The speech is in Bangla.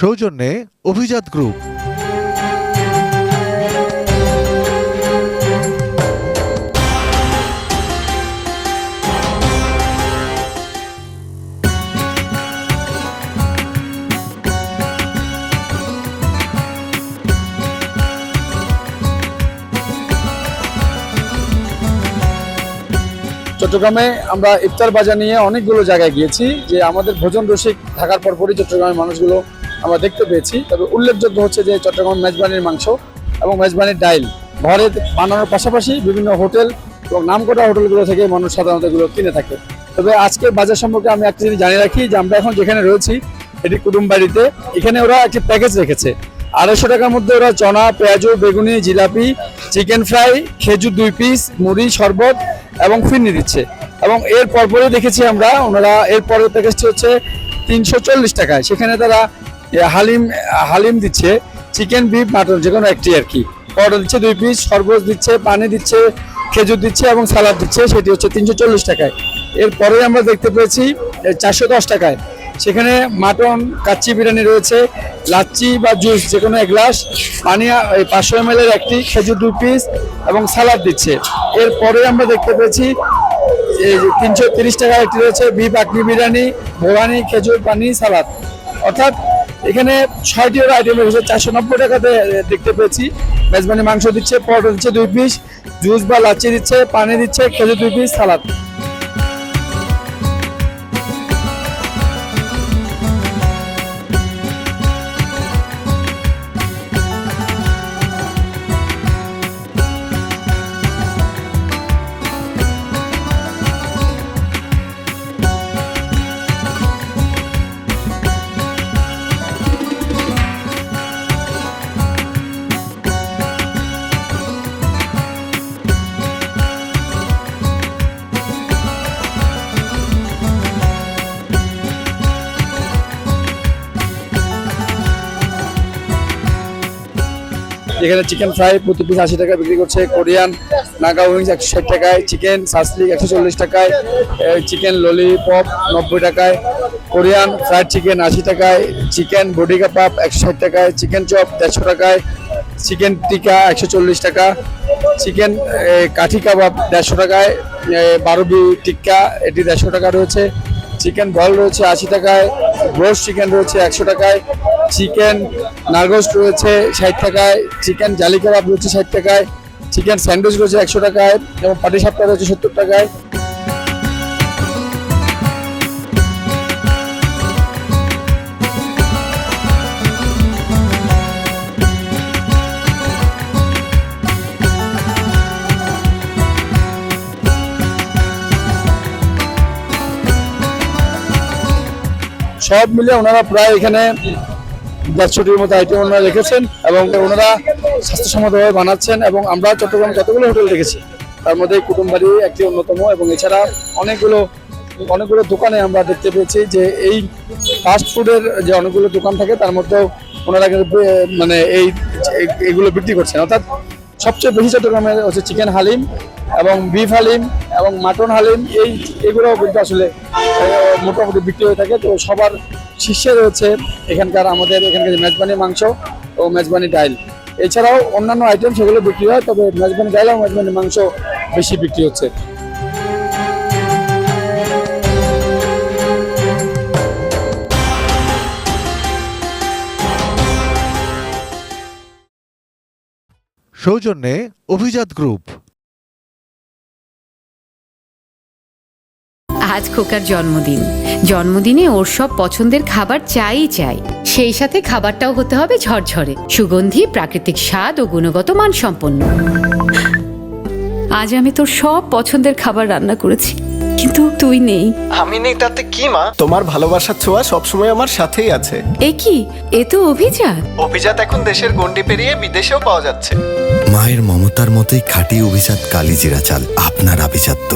সৌজন্যে অভিজাত গ্রুপ। চট্টগ্রামে আমরা ইফতার বাজার নিয়ে অনেকগুলো জায়গায় গিয়েছি, যে আমাদের ভোজন রসিক থাকার পরপরই চট্টগ্রামের মানুষগুলো আমরা দেখতে পেয়েছি। তবে উল্লেখযোগ্য হচ্ছে যে চট্টগ্রাম মেজবানির মাংস এবং মেজবানির ডাইল ঘরে বানানোর পাশাপাশি বিভিন্ন হোটেল এবং নামকরা হোটেলগুলো থেকে মানুষ সাধারণত এগুলো কিনে থাকে। তবে আজকে বাজার সম্পর্কে আমি একটা জিনিস জানিয়ে রাখি, যে আমরা এখন যেখানে রয়েছি এটি কুটুমবাড়িতে। এখানে ওরা একটি প্যাকেজ রেখেছে, 250 টাকার মধ্যে ওরা চনা, পেঁয়াজু, বেগুনি, জিলাপি, চিকেন ফ্রাই, খেজুর 2 পিস, মুড়ি, শরবত এবং ফিরনি দিচ্ছে। এবং এর পরপরই দেখেছি আমরা ওনারা এর পরের প্যাকেজটি হচ্ছে 340 টাকায়। সেখানে তারা হালিম দিচ্ছে, চিকেন, বিফ, মাটন যে কোনো একটি আর কি। পরোটা দিচ্ছে 2 পিস, শরবত দিচ্ছে, পানি দিচ্ছে, খেজুর দিচ্ছে এবং সালাদ দিচ্ছে, সেটি হচ্ছে 340 টাকায়। এরপরে আমরা দেখতে পেয়েছি 410 টাকায়। সেখানে মাটন, কাচ্চি বিরিয়ানি রয়েছে, লাচ্চি বা জুস যে কোনো 1 গ্লাস, পানি 500 ml একটি, খেজুর 2 পিস এবং সালাদ দিচ্ছে। এরপরে আমরা দেখতে পেয়েছি 330 টাকা একটি রয়েছে বিফ আকনি বিরিয়ানি, ভোগানি, খেজুর, পানি, সালাদ। অর্থাৎ এখানে 6টি আইটেম রয়েছে। 490 টাকাতে দেখতে পেয়েছি মেজবানি মাংস দিচ্ছে, পরোটা দিচ্ছে 2 পিস, জুস বা লাচ্চি দিচ্ছে, পানি দিচ্ছে, খেজুর 2 পিস, সালাদ। এখানে চিকেন ফ্রাই প্রতি পিস 80 টাকা বিক্রি করছে, কোরিয়ান নাগা উইংস 160 টাকায়, চিকেন সাসলিক 140 টাকায়, চিকেন ললিপপ 90 টাকায়, কোরিয়ান ফ্রাইড চিকেন 80 টাকায়, চিকেন বডি কাবাব 160 টাকায়, চিকেন চপ 150 টাকায়, চিকেন টিকা 140 টাকা, চিকেন কাঠি কাবাব 150 টাকায়, বারবি টিক্কা এটি 150 টাকা রয়েছে, চিকেন বল রয়েছে 80 টাকায়, ব্রোস্ট চিকেন রয়েছে 100 টাকায়, চিকেন নারগোস্ট রয়েছে 60 টাকায়, চিকেন জালি কাবাব রয়েছে 60 টাকায়, চিকেন স্যান্ডউইচ রয়েছে 100 টাকায় এবং পাটিসাপটা রয়েছে 70 টাকায়। সব মিলে ওনারা প্রায় এখানে 150টির মতো আইটেম ওনারা রেখেছেন এবং ওনারা স্বাস্থ্যসম্মতভাবে বানাচ্ছেন। এবং আমরা চট্টগ্রামে যতগুলো হোটেল দেখেছি তার মধ্যে কুটুমবাড়ি একটি অন্যতম। এবং এছাড়া অনেকগুলো দোকানে আমরা দেখতে পেয়েছি যে এই ফাস্ট ফুডের যে অনেকগুলো দোকান থাকে তার মধ্যেও ওনারা মানে এইগুলো বিক্রি করছেন। অর্থাৎ সবচেয়ে বেশি চট্টগ্রামে হচ্ছে চিকেন হালিম এবং বিফ হালিম এবং মাটন হালিম, এইগুলো কিন্তু আসলে মোটামুটি বিক্রি হয়ে থাকে। তো সবার শীর্ষে রয়েছে আমাদের এখানকার মেজবানি মাংস ও মেজবানি ডাইল। এছাড়াও অন্যান্য আইটেম সেগুলো বিক্রি হয়, তবে মেজবানি ডাইল এবং মেজবানি মাংস বেশি বিক্রি হচ্ছে। সৌজন্যে অভিজাত গ্রুপ। আজ খোকার জন্মদিনে ওর সব পছন্দের খাবার চাই। সেই সাথে খাবারটাও হতে হবে ঝরঝরে, সুগন্ধি, প্রাকৃতিক স্বাদ ও গুণগত মানসম্পন্ন। আজ আমি তোর সব পছন্দের খাবার রান্না করেছি, কিন্তু তুই নেই। আমি নেই তাতে কি মা? তোমার ভালোবাসার ছোঁয়া সবসময় আমার সাথেই আছে। এ কি, এ তো অভিজাত এখন দেশের গণ্ডি পেরিয়ে বিদেশেও পাওয়া যাচ্ছে। মায়ের মমতার মতোই খাঁটি অভিজাত কালিজিরা চাল, আপনার আভিজাত্য।